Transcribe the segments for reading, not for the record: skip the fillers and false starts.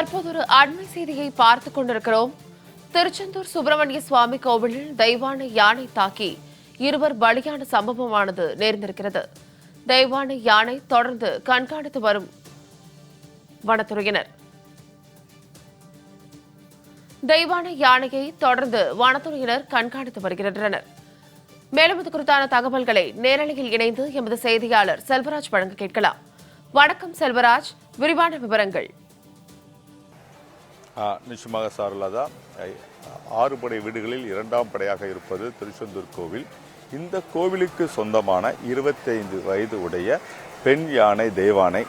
தற்போது ஒரு அண்மை செய்தியை பார்த்துக் கொண்டிருக்கிறோம். திருச்செந்தூர் சுப்பிரமணிய சுவாமி கோவிலில் தெய்வானை யானை தாக்கி இருவர் பலியான சம்பவமானது நேர்ந்திருக்கிறது. தெய்வானை யானை தொடர்ந்து கண்காணித்து வரும் வனத்துறையினர் தெய்வானை யானையை தொடர்ந்து வனத்துறையினர் கண்காணித்து வருகின்றனர். மேலும் இது குறித்தான தகவல்களை நேரலையில் இணைந்து எமது செய்தியாளர் செல்வராஜ் வழங்க கேட்கலாம். வணக்கம் செல்வராஜ், விரிவான விவரங்கள். நிச்சயமாக சாரலாதா, 6 படை வீடுகளில் 2ஆம் படையாக இருப்பது திருச்செந்தூர் கோவில். இந்த கோவிலுக்கு சொந்தமான 25 வயது உடைய பெண் யானை தெய்வானை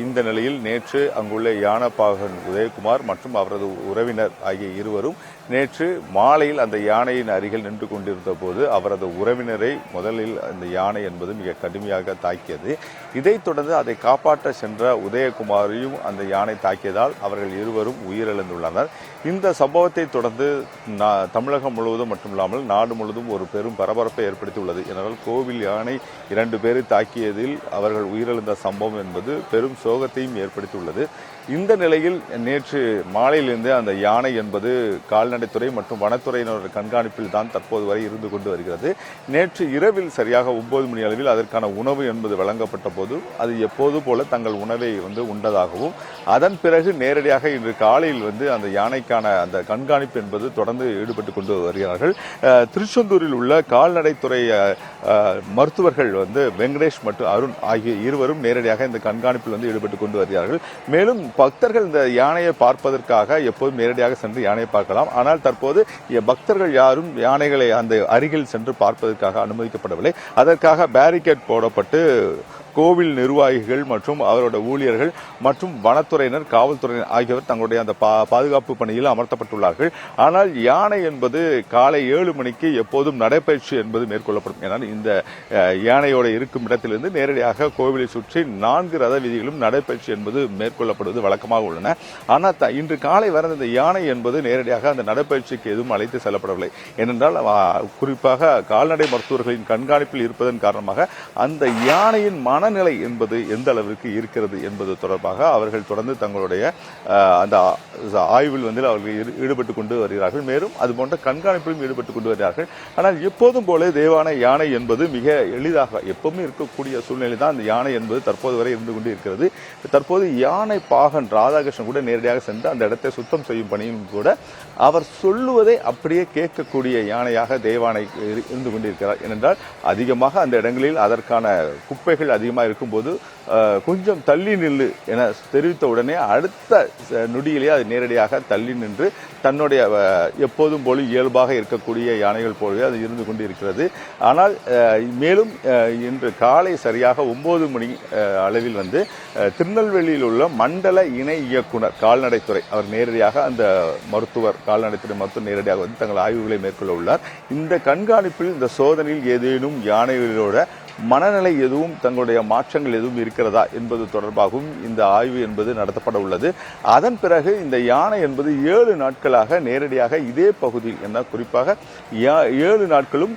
இந்த நிலையில் நேற்று அங்குள்ள யானப்பாகன் உதயகுமார் மற்றும் அவரது உறவினர் ஆகிய இருவரும் நேற்று மாலையில் அந்த யானையின் அருகில் நின்று கொண்டிருந்த போது அவரது உறவினரை முதலில் அந்த யானை என்பது மிக கடுமையாக தாக்கியது. இதைத் தொடர்ந்து அதை காப்பாற்ற சென்ற உதயகுமாரையும் அந்த யானை தாக்கியதால் அவர்கள் இருவரும் உயிரிழந்துள்ளனர். இந்த சம்பவத்தை தொடர்ந்து தமிழகம் முழுவதும் மட்டுமில்லாமல் நாடு முழுவதும் ஒரு பெரும் பரபரப்பை ஏற்படுத்தியுள்ளது. ஏனென்றால் கோவில் யானை 2 பேரை தாக்கியதில் அவர்கள் உயிரிழந்த சம்பவம் என்பது பெரும் சோகத்தையும் ஏற்படுத்தியுள்ளது. இந்த நிலையில் நேற்று மாலையிலிருந்து அந்த யானை என்பது கால்நடைத்துறை மற்றும் வனத்துறையினர் கண்காணிப்பில் தான் தற்போது வரை இருந்து கொண்டு வருகிறது. நேற்று இரவில் சரியாக 9 மணி அளவில் அதற்கான உணவு என்பது வழங்கப்பட்ட போது அது எப்போது போல தங்கள் உணவை உண்டதாகவும் அதன் பிறகு நேரடியாக இன்று காலையில் அந்த யானைக்கான அந்த கண்காணிப்பு என்பது தொடர்ந்து ஈடுபட்டு கொண்டு வருகிறார்கள். திருச்செந்தூரில் உள்ள கால்நடைத்துறை மருத்துவர்கள் வெங்கடேஷ் மற்றும் அருண் ஆகிய இருவரும் நேரடியாக இந்த கண்காணிப்பில் ஈடுபட்டு கொண்டு வருகிறார்கள். மேலும் பக்தர்கள் இந்த யானையை பார்ப்பதற்காக எப்போதும் நேரடியாக சென்று யானையை பார்க்கலாம். ஆனால் தற்போது பக்தர்கள் யாரும் யானைகளை அந்த அருகில் சென்று பார்ப்பதற்காக அனுமதிக்கப்படவில்லை. அதற்காக பேரிகேட் போடப்பட்டு கோவில் நிர்வாகிகள் மற்றும் அவரோட ஊழியர்கள் மற்றும் வனத்துறையினர் காவல்துறையினர் ஆகியவர் தங்களுடைய அந்த பாதுகாப்பு பணியில் அமர்த்தப்பட்டுள்ளார்கள். ஆனால் யானை என்பது காலை 7 மணிக்கு எப்போதும் நடைபயிற்சி என்பது மேற்கொள்ளப்படும். ஏனால் இந்த யானையோட இருக்கும் இடத்திலிருந்து நேரடியாக கோவிலை சுற்றி 4 ரத வீதிகளும் நடைபயிற்சி என்பது மேற்கொள்ளப்படுவது வழக்கமாக உள்ளன. ஆனால் இன்று காலை வர இந்த யானை என்பது நேரடியாக அந்த நடைபயிற்சிக்கு எதுவும் அழைத்து செல்லப்படவில்லை. ஏனென்றால் குறிப்பாக கால்நடை மருத்துவர்களின் கண்காணிப்பில் இருப்பதன் காரணமாக அந்த யானையின் மனநிலை என்பது எந்த அளவிற்கு இருக்கிறது என்பது தொடர்பாக அவர்கள் தொடர்ந்து தங்களுடைய அந்த ஆய்வில் அவர்கள் ஈடுபட்டுக் கொண்டு வருகிறார்கள். மேலும் அதுபோன்ற கண்காணிப்பிலும் ஈடுபட்டுக் கொண்டு வருகிறார்கள். ஆனால் எப்போதும் போல தெய்வானை யானை என்பது மிக எளிதாக எப்பவுமே இருக்கக்கூடிய சூழ்நிலை தான் அந்த யானை என்பது தற்போது வரை இருந்து கொண்டு இருக்கிறது. தற்போது யானை பாகன் ராதாகிருஷ்ணன் கூட நேரடியாக சென்று அந்த இடத்தை சுத்தம் செய்யும் பணியும் கூட அவர் சொல்லுவதை அப்படியே கேட்கக்கூடிய யானையாக தெய்வானை இருந்து கொண்டிருக்கிறார். ஏனென்றால் அதிகமாக அந்த இடங்களில் அதற்கான குப்பைகள் அதிகமாக இருக்கும்போது கொஞ்சம் தள்ளி நில்லு என தெரிவித்த உடனே அடுத்த நொடியிலேயே அது நேரடியாக தள்ளி நின்று தன்னுடைய எப்போதும் போல இயல்பாக இருக்கக்கூடிய யானைகள் போலவே அது இருந்து கொண்டு இருக்கிறது. ஆனால் மேலும் இன்று காலை சரியாக 9 மணி அளவில் திருநெல்வேலியில் உள்ள மண்டல இணை இயக்குனர் கால்நடைத்துறை அவர் நேரடியாக அந்த கால்நடைத்துறை மருத்துவர் நேரடியாக தங்கள் ஆய்வுகளை மேற்கொள்ள உள்ளார். இந்த கண்காணிப்பில் இந்த சோதனையில் ஏதேனும் யானைகளோட மனநிலை எதுவும் தங்களுடைய மாற்றங்கள் எதுவும் இருக்கிறதா என்பது தொடர்பாகவும் இந்த ஆய்வு என்பது நடத்தப்பட உள்ளது. அதன் பிறகு இந்த யானை என்பது 7 நாட்களாக நேரடியாக இதே பகுதியில் என்ன குறிப்பாக 7 நாட்களும்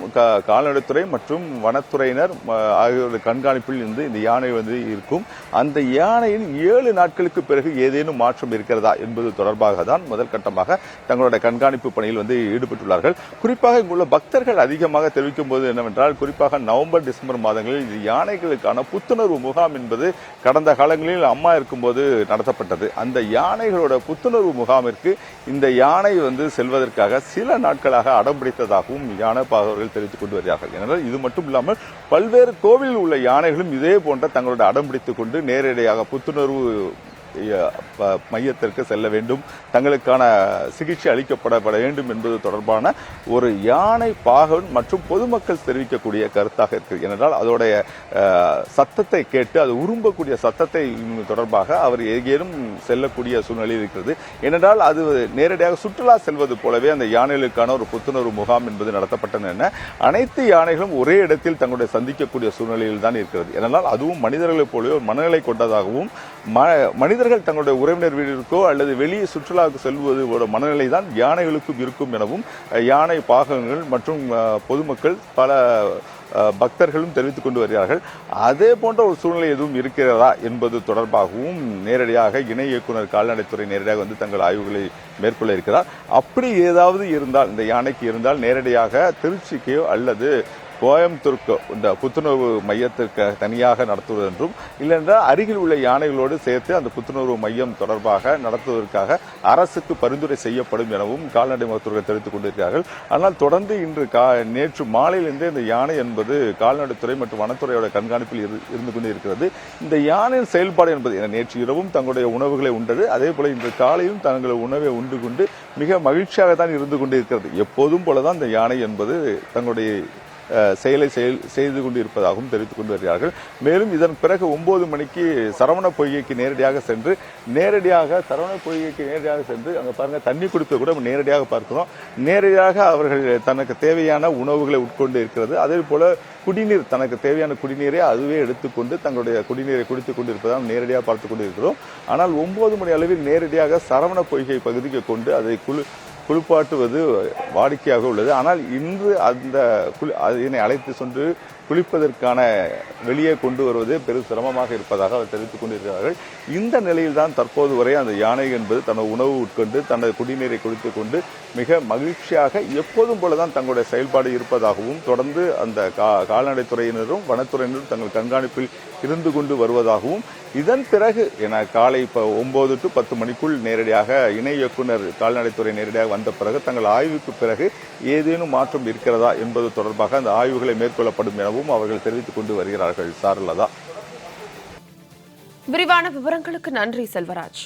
கால்நடைத்துறை மற்றும் வனத்துறையினர் ஆகியோருடைய கண்காணிப்பில் இந்த யானை இருக்கும். அந்த யானையின் 7 நாட்களுக்கு பிறகு ஏதேனும் மாற்றம் இருக்கிறதா என்பது தொடர்பாக தான் முதல் கட்டமாக தங்களுடைய கண்காணிப்பு பணியில் ஈடுபட்டுள்ளார்கள். குறிப்பாக இங்குள்ள பக்தர்கள் அதிகமாக தெரிவிக்கும் போது என்னவென்றால் குறிப்பாக நவம்பர் டிசம்பர் மாதங்களில் இது யானைகளுக்கான புத்துணர்வு முகாம் என்பது கடந்த காலங்களில் அம்மா இருக்கும்போது நடத்தப்பட்டது. அந்த யானைகளோட புத்துணர்வு முகாமிற்கு இந்த யானை செல்வதற்காக சில நாட்களாக அடம்பிடித்ததாகவும் யானை பாகவர்கள் தெரிவித்துக் கொண்டு வருகிறார்கள். எனவே இது மட்டும் இல்லாமல் பல்வேறு கோவிலில் உள்ள யானைகளும் இதே போன்ற தங்களுடைய அடம்பிடித்துக் கொண்டு நேரடியாக புத்துணர்வு மையத்திற்கு செல்ல வேண்டும், தங்களுக்கான சிகிச்சை அளிக்கப்பட வேண்டும் என்பது தொடர்பான ஒரு யானை பாகன் மற்றும் பொதுமக்கள் தெரிவிக்கக்கூடிய கருத்தாக இருக்கு. ஏனென்றால் அதோடைய சத்தத்தை கேட்டு அது உரும்பக்கூடிய சத்தத்தை தொடர்பாக அவர் ஏதேனும் செல்லக்கூடிய சூழ்நிலை இருக்கிறது. ஏனென்றால் அது நேரடியாக சுற்றுலா செல்வது போலவே அந்த யானைகளுக்கான ஒரு புத்துணர்வு முகாம் என்பது நடத்தப்பட்டன. அனைத்து யானைகளும் ஒரே இடத்தில் தங்களுடைய சந்திக்கக்கூடிய சூழ்நிலையில் தான் இருக்கிறது. ஏனென்றால் அதுவும் மனிதர்களைப் போலவே ஒரு மனநிலை கொண்டதாகவும் மனிதர்கள் மனிதர்கள் தங்களுடைய உறவினர் வீட்டிற்கோ அல்லது வெளியே சுற்றுலாவுக்கு செல்வது மனநிலை தான் யானைகளுக்கும் இருக்கும் எனவும் யானை பாகங்கள் மற்றும் பொதுமக்கள் பல பக்தர்களும் தெரிவித்துக் கொண்டு வருகிறார்கள். அதே போன்ற ஒரு சூழ்நிலை எதுவும் இருக்கிறதா என்பது தொடர்பாகவும் நேரடியாக இணை இயக்குனர் கால்நடைத்துறை நேரடியாக வந்து தங்கள் ஆய்வுகளை மேற்கொள்ள இருக்கிறார். அப்படி ஏதாவது இருந்தால், இந்த யானைக்கு இருந்தால் நேரடியாக திருச்சிக்கோ அல்லது கோயம்புத்தூருக்கு இந்த புத்துணர்வு மையத்திற்கு தனியாக நடத்துவது என்றும், இல்லைன்றால் அருகில் உள்ள யானைகளோடு சேர்த்து அந்த புத்துணர்வு மையம் தொடர்பாக நடத்துவதற்காக அரசுக்கு பரிந்துரை செய்யப்படும் எனவும் கால்நடை மருத்துவர்கள் தெரிவித்துக் கொண்டிருக்கிறார்கள். ஆனால் தொடர்ந்து நேற்று மாலையிலிருந்தே இந்த யானை என்பது கால்நடைத்துறை மற்றும் வனத்துறையோட கண்காணிப்பில் இருந்து கொண்டு இருக்கிறது. இந்த யானையின் செயல்பாடு என்பது நேற்று இரவும் தங்களுடைய உணவுகளை உண்டது, அதே போல இன்று காலையும் தங்களுடைய உணவை உண்டு கொண்டு மிக மகிழ்ச்சியாக தான் இருந்து கொண்டு இருக்கிறது. எப்போதும் போலதான் இந்த யானை என்பது தங்களுடைய செயலை செய்து கொண்டு இருப்பதாகவும் தெரிவித்துக் கொண்டு வருகிறார்கள். மேலும் இதன் பிறகு 9 மணிக்கு சரவண பொய்கைக்கு நேரடியாக சென்று அங்கே பாருங்க தண்ணி குடிப்பை கூட நேரடியாக பார்க்கிறோம். நேரடியாக அவர்கள் தனக்கு தேவையான உணவுகளை உட்கொண்டு இருக்கிறது. அதே போல குடிநீர், தனக்கு தேவையான குடிநீரை அதுவே எடுத்துக்கொண்டு தங்களுடைய குடிநீரை குடித்துக் கொண்டு இருப்பதால் நேரடியாக பார்த்துக் கொண்டு இருக்கிறோம். ஆனால் 9 மணி அளவில் நேரடியாக சரவண பொய்கை பகுதிக்கு கொண்டு அதை குளிப்பாட்டுவது வாடிக்கையாக உள்ளது. ஆனால் இன்று அதனை அழைத்து சென்று குளிப்பதற்கான வெளியே கொண்டு வருவது பெரும் சிரமமாக இருப்பதாக அவர் தெரிவித்துக் கொண்டிருக்கிறார்கள். இந்த நிலையில்தான் தற்போது வரை அந்த யானை என்பது தனது உணவு உட்கொண்டு தனது குடிநீரை குடித்துக் கொண்டு மிக மகிழ்ச்சியாக எப்போதும் போலதான் தங்களுடைய செயல்பாடு இருப்பதாகவும், தொடர்ந்து அந்த கால்நடைத்துறையினரும் வனத்துறையினரும் தங்கள் கண்காணிப்பில் இருந்து கொண்டு வருவதாகவும், இதன் பிறகு காலை 9 to 10 மணிக்குள் நேரடியாக இணை இயக்குனர் கால்நடைத்துறை நேரடியாக வந்த பிறகு தங்கள் ஆய்வுக்கு பிறகு ஏதேனும் மாற்றம் இருக்கிறதா என்பது தொடர்பாக அந்த ஆய்வுகளை மேற்கொள்ளப்படும் எனவும் அவர்கள் தெரிவித்துக் கொண்டு வருகிறார்கள். சாருலதா, விரிவான விவரங்களுக்கு நன்றி செல்வராஜ்.